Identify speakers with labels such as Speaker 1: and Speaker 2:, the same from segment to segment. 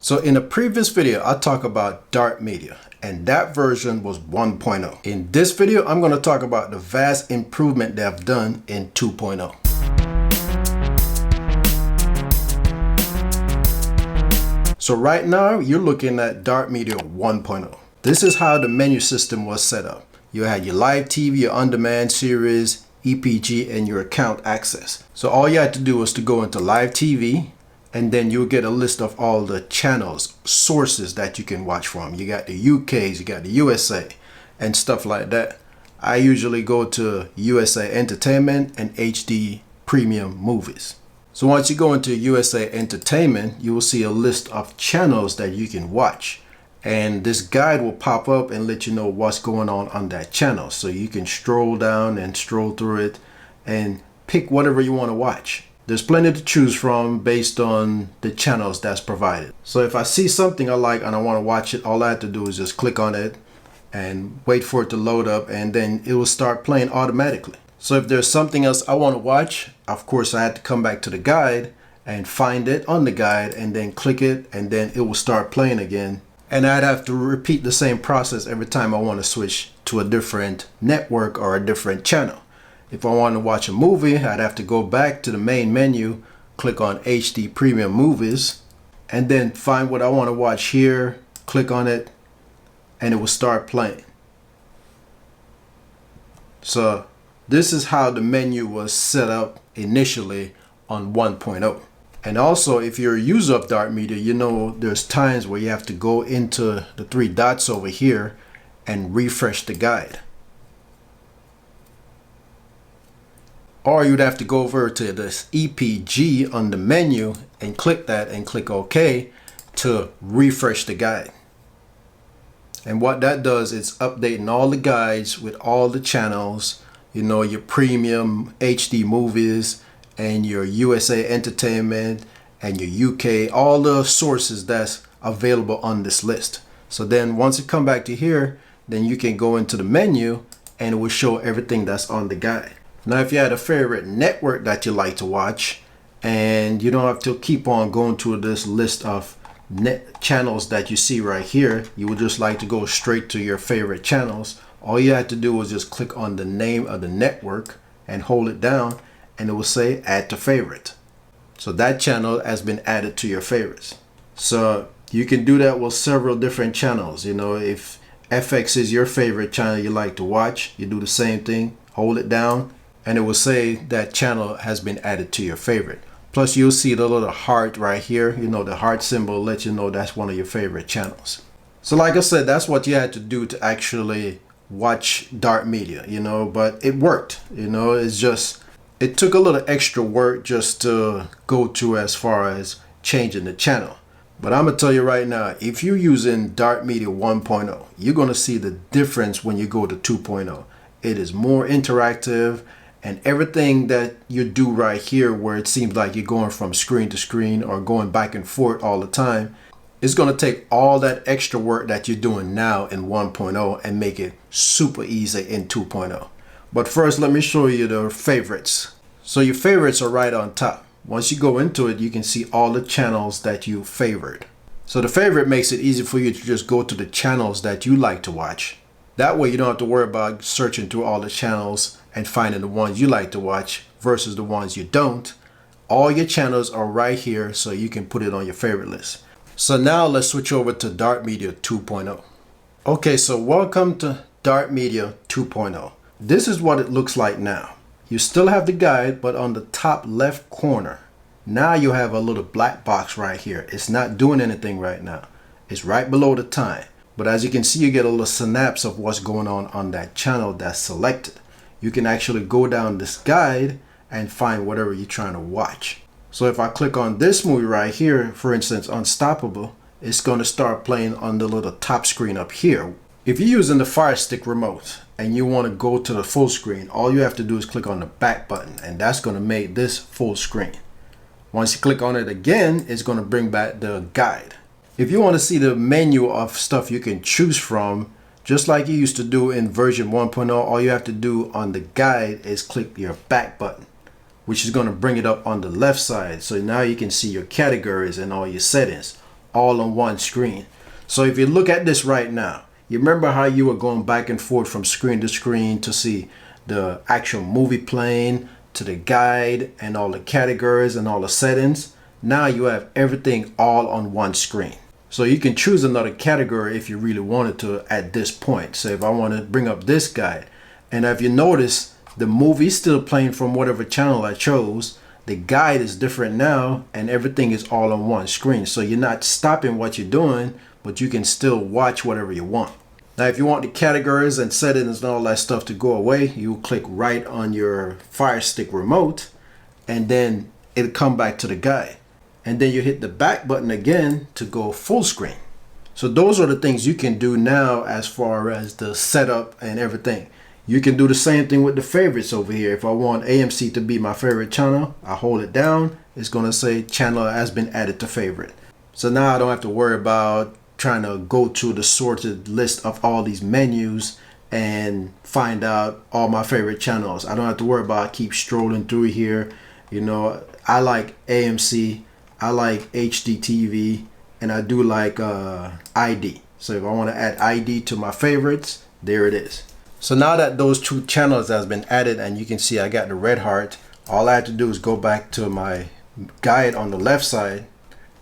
Speaker 1: So in a previous video, I talked about dark media, and that version was 1.0. In this video, I'm going to talk about the vast improvement they've done in 2.0. So right now, you're looking at dark media 1.0. This is how the menu system was set up. You had your live TV, your on-demand series, EPG, and your account access. So all you had to do was to go into live TV, and then you'll get a list of all the channels, sources that you can watch from. You got the UKs, you got the USA, and stuff like that. I usually go to USA Entertainment and HD Premium Movies. So once you go into USA Entertainment, you will see a list of channels that you can watch. And this guide will pop up and let you know what's going on that channel. So you can stroll down and stroll through it and pick whatever you want to watch. There's plenty to choose from based on the channels that's provided. So if I see something I like and I want to watch it, all I have to do is just click on it and wait for it to load up, and then it will start playing automatically. So if there's something else I want to watch, of course I had to come back to the guide and find it on the guide and then click it, and then it will start playing again. And I'd have to repeat the same process every time I want to switch to a different network or a different channel. If I want to watch a movie, I'd have to go back to the main menu, click on HD Premium Movies, and then find what I want to watch here, click on it, and it will start playing. So this is how the menu was set up initially on 1.0. And also, if you're a user of dark media, you know there's times where you have to go into the three dots over here and refresh the guide. Or you'd have to go over to this EPG on the menu and click that and click OK to refresh the guide. And what that does is updating all the guides with all the channels, you know, your premium HD movies and your USA Entertainment and your UK, all the sources that's available on this list. So then once you come back to here, then you can go into the menu and it will show everything that's on the guide. Now, if you had a favorite network that you like to watch, and you don't have to keep on going to this list of net channels that you see right here, you would just like to go straight to your favorite channels. All you have to do is just click on the name of the network and hold it down, and it will say add to favorite. So that channel has been added to your favorites. So you can do that with several different channels. You know, if FX is your favorite channel you like to watch, you do the same thing, hold it down, and it will say that channel has been added to your favorite. Plus you'll see the little heart right here. You know, the heart symbol lets you know that's one of your favorite channels. So like I said, that's what you had to do to actually watch dark media, you know, but it worked. You know, it's just, it took a little extra work just to go to as far as changing the channel. But I'm gonna tell you right now, if you're using dark media 1.0, you're gonna see the difference when you go to 2.0. It is more interactive, and everything that you do right here, where it seems like you're going from screen to screen or going back and forth all the time, it's going to take all that extra work that you're doing now in 1.0 and make it super easy in 2.0. But first, let me show you the favorites. So your favorites are right on top. Once you go into it, you can see all the channels that you favored. So the favorite makes it easy for you to just go to the channels that you like to watch. That way you don't have to worry about searching through all the channels and finding the ones you like to watch versus the ones you don't. All your channels are right here, so you can put it on your favorite list. So now let's switch over to dark media 2.0. Okay, so welcome to dark media 2.0. This is what it looks like now. You still have the guide, but on the top left corner, now you have a little black box right here. It's not doing anything right now. It's right below the time. But as you can see, you get a little synapse of what's going on that channel that's selected. You can actually go down this guide and find whatever you're trying to watch. So if I click on this movie right here, for instance, Unstoppable, it's going to start playing on the little top screen up here. If you're using the Fire Stick remote and you want to go to the full screen, all you have to do is click on the back button, and that's going to make this full screen. Once you click on it again, it's going to bring back the guide. If you want to see the menu of stuff you can choose from, just like you used to do in version 1.0, all you have to do on the guide is click your back button, which is going to bring it up on the left side. So now you can see your categories and all your settings. all on one screen. So if you look at this right now, you remember how you were going back and forth from screen to screen to see the actual movie playing, to the guide and all the categories and all the settings. Now you have everything all on one screen. So you can choose another category if you really wanted to at this point. So if I want to bring up this guide, and if you notice, the movie is still playing from whatever channel I chose. The guide is different now, and everything is all on one screen. So you're not stopping what you're doing, but you can still watch whatever you want. Now, if you want the categories and settings and all that stuff to go away, you click right on your Fire Stick remote, and then it'll come back to the guide. And then you hit the back button again to go full screen. So those are the things you can do now as far as the setup and everything. You can do the same thing with the favorites over here. If I want AMC to be my favorite channel, I hold it down. It's going to say channel has been added to favorite. So now I don't have to worry about trying to go to the sorted list of all these menus and find out all my favorite channels. I don't have to worry about keep strolling through here. You know, I like AMC. I like HDTV, and I do like ID. So if I want to add ID to my favorites, there it is. So now that those two channels has been added, and you can see I got the red heart, all I have to do is go back to my guide on the left side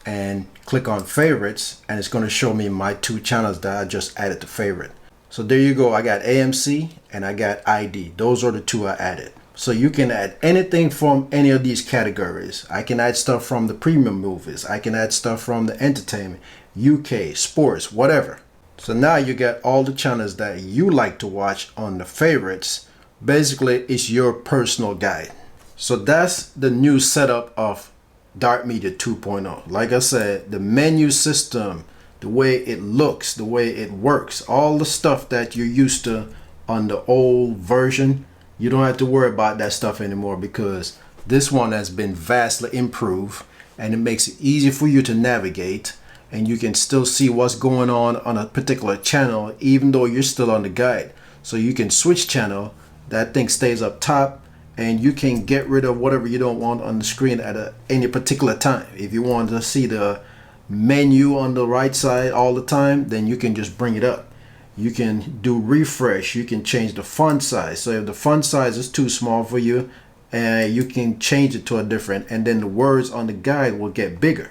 Speaker 1: and click on favorites, and it's going to show me my two channels that I just added to favorite. So there you go. I got AMC and I got ID. Those are the two I added. So you can add anything from any of these categories. I can add stuff from the premium movies. I can add stuff from the entertainment, UK, sports, whatever. So now you got all the channels that you like to watch on the favorites. Basically, it's your personal guide. So that's the new setup of Dark Media 2.0. Like I said, the menu system, the way it looks, the way it works, all the stuff that you're used to on the old version, you don't have to worry about that stuff anymore, because this one has been vastly improved, and it makes it easy for you to navigate, and you can still see what's going on a particular channel even though you're still on the guide. So you can switch channel, that thing stays up top, and you can get rid of whatever you don't want on the screen at any particular time. If you want to see the menu on the right side all the time, then you can just bring it up. You can do refresh. You can change the font size. So if the font size is too small for you, you can change it to a different, and then the words on the guide will get bigger.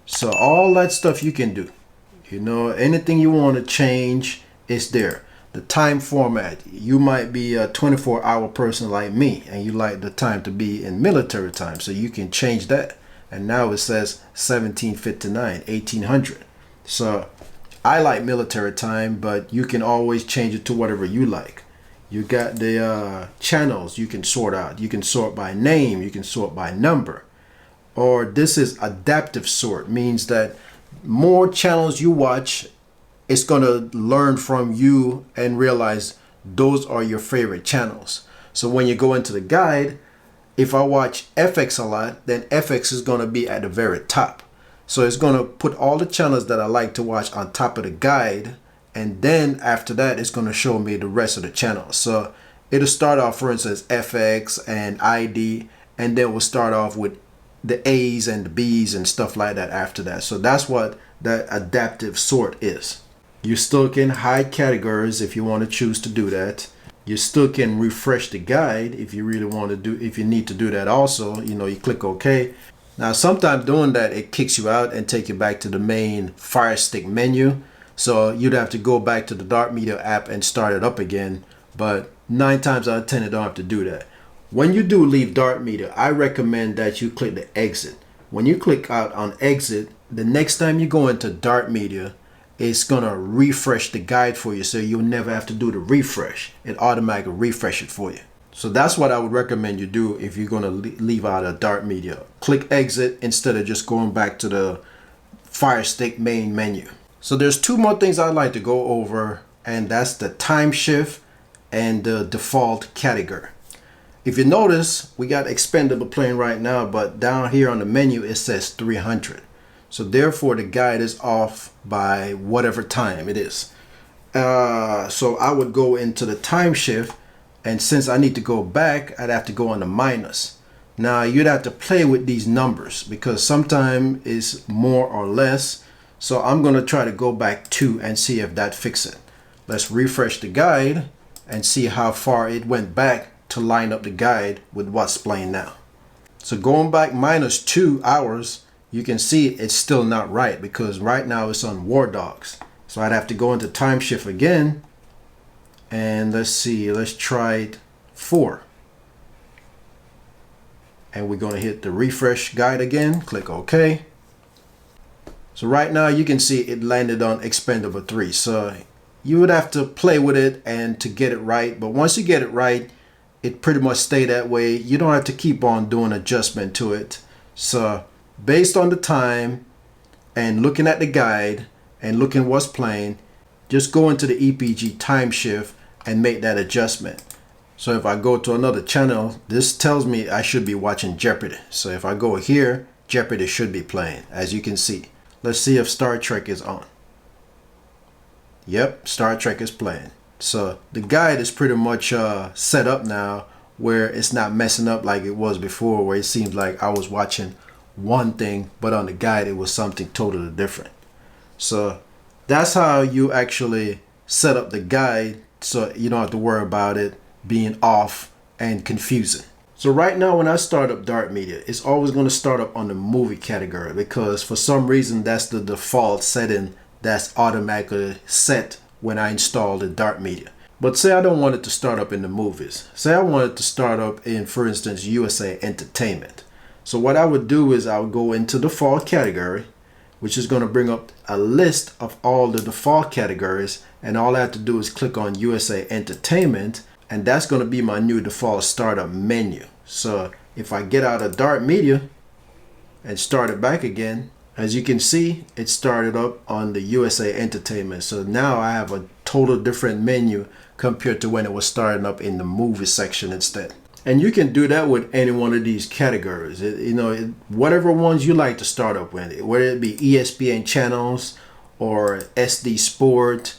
Speaker 1: So all that stuff you can do. You know, anything you want to change is there. The time format, you might be a 24-hour person like me, and you like the time to be in military time, so you can change that. And now it says 1759, 1800. So I like military time, but you can always change it to whatever you like. You got the channels you can sort out. You can sort by name, you can sort by number. Or this is adaptive sort, means that more channels you watch, it's going to learn from you and realize those are your favorite channels. So when you go into the guide, if I watch FX a lot, then FX is going to be at the very top. So it's going to put all the channels that I like to watch on top of the guide. And then after that, it's going to show me the rest of the channels. So it'll start off, for instance, FX and ID. And then we'll start off with the A's and the B's and stuff like that after that. So that's what that adaptive sort is. You still can hide categories if you want to choose to do that. You still can refresh the guide if you really want to do, if you need to do that also. You know, you click OK. Now, sometimes doing that, it kicks you out and take you back to the main Fire Stick menu. So you'd have to go back to the Dark Media app and start it up again. But 9 times out of 10, you don't have to do that. When you do leave Dark Media, I recommend that you click the exit. When you click out on exit, the next time you go into Dark Media, it's going to refresh the guide for you, so you'll never have to do the refresh. It automatically refresh it for you. So that's what I would recommend you do if you're going to leave out a Dark Media. Click exit instead of just going back to the Fire Stick main menu. So there's 2 more things I'd like to go over, and that's the time shift and the default category. If you notice, we got expendable playing right now, but down here on the menu it says 300. So therefore the guide is off by whatever time it is. So I would go into the time shift, and since I need to go back, I'd have to go on the minus. Now you'd have to play with these numbers because sometimes it's more or less. So I'm going to try to go back 2 and see if that fixes it. Let's refresh the guide and see how far it went back to line up the guide with what's playing now. So going back -2 hours, you can see it's still not right because right now it's on War Dogs. So I'd have to go into time shift again. And let's see, let's try it 4. And we're going to hit the refresh guide again, click OK. So right now you can see it landed on expendable 3. So you would have to play with it and to get it right. But once you get it right, it pretty much stay that way. You don't have to keep on doing adjustment to it. So based on the time and looking at the guide and looking what's playing, just go into the EPG time shift and make that adjustment. So if I go to another channel, this tells me I should be watching Jeopardy. So if I go here, Jeopardy should be playing, as you can see. Let's see if Star Trek is on. Yep, Star Trek is playing. So the guide is pretty much set up now where it's not messing up like it was before, where it seemed like I was watching one thing, but on the guide it was something totally different. So that's how you actually set up the guide so you don't have to worry about it being off and confusing. So right now when I start up Dart Media, it's always going to start up on the movie category because for some reason that's the default setting that's automatically set when I install the Dart Media. But say I don't want it to start up in the movies. Say I want it to start up in, for instance, USA Entertainment. So what I would do is I would go into the default category, which is going to bring up a list of all the default categories, and all I have to do is click on USA Entertainment, and that's going to be my new default startup menu. So if I get out of Dart Media and start it back again, as you can see, it started up on the USA Entertainment. So now I have a total different menu compared to when it was starting up in the movie section instead. And you can do that with any one of these categories. Whatever ones you like to start up with, whether it be ESPN channels or SD Sport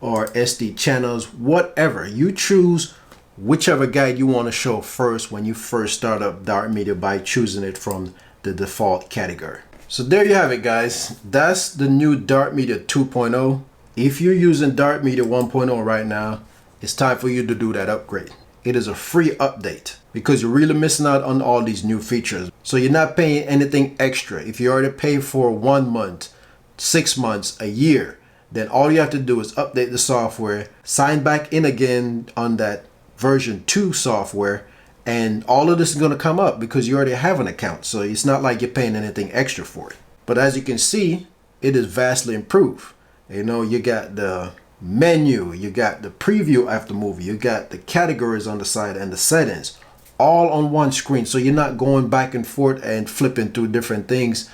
Speaker 1: or SD channels, whatever. You choose whichever guide you want to show first when you first start up Dart Media by choosing it from the default category. So there you have it, guys. That's the new Dart Media 2.0. If you're using Dart Media 1.0 right now, it's time for you to do that upgrade. It is a free update because you're really missing out on all these new features. So you're not paying anything extra. If you already paid for 1 month, 6 months, a year, then all you have to do is update the software, sign back in again on that version 2 software, and all of this is going to come up because you already have an account. So it's not like you're paying anything extra for it. But as you can see, it is vastly improved. You got the menu, you got the preview after movie, you got the categories on the side and the settings all on one screen. So you're not going back and forth and flipping through different things.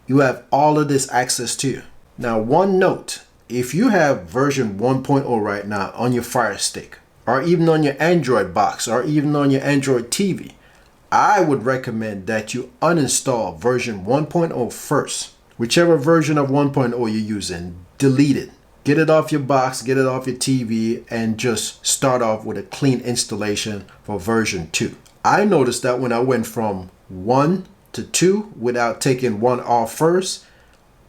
Speaker 1: You have all of this access to you. Now, one note, if you have version 1.0 right now on your Fire Stick, or even on your Android box, or even on your Android TV, I would recommend that you uninstall version 1.0 first. Whichever version of 1.0 you're using, delete it. Get it off your box, get it off your TV, and just start off with a clean installation for version 2. I noticed that when I went from 1 to 2 without taking 1 off first,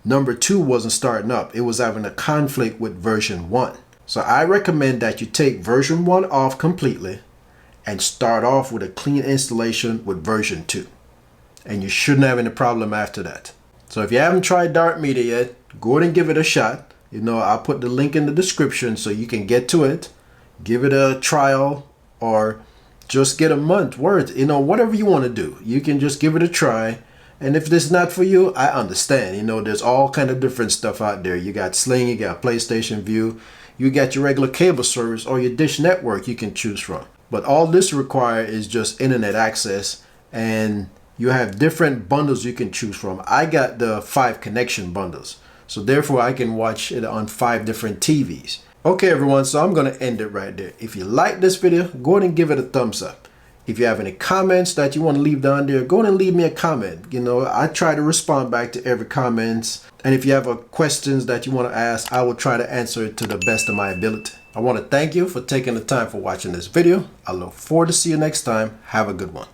Speaker 1: number 2 wasn't starting up. It was having a conflict with version 1. So I recommend that you take version 1 off completely and start off with a clean installation with version 2. And you shouldn't have any problem after that. So if you haven't tried Dart Media yet, go ahead and give it a shot. I'll put the link in the description so you can get to it. Give it a trial or just get a month worth. Whatever you want to do. You can just give it a try. And if this is not for you, I understand. There's all kind of different stuff out there. You got Sling, you got PlayStation View. You got your regular cable service or your dish network you can choose from. But all this requires is just internet access, and you have different bundles you can choose from. I got the 5 connection bundles, so therefore I can watch it on 5 different TVs. Okay everyone, so I'm going to end it right there. If you like this video, go ahead and give it a thumbs up. If you have any comments that you want to leave down there, go ahead and leave me a comment. I try to respond back to every comment. And if you have questions that you want to ask, I will try to answer it to the best of my ability. I want to thank you for taking the time for watching this video. I look forward to see you next time. Have a good one.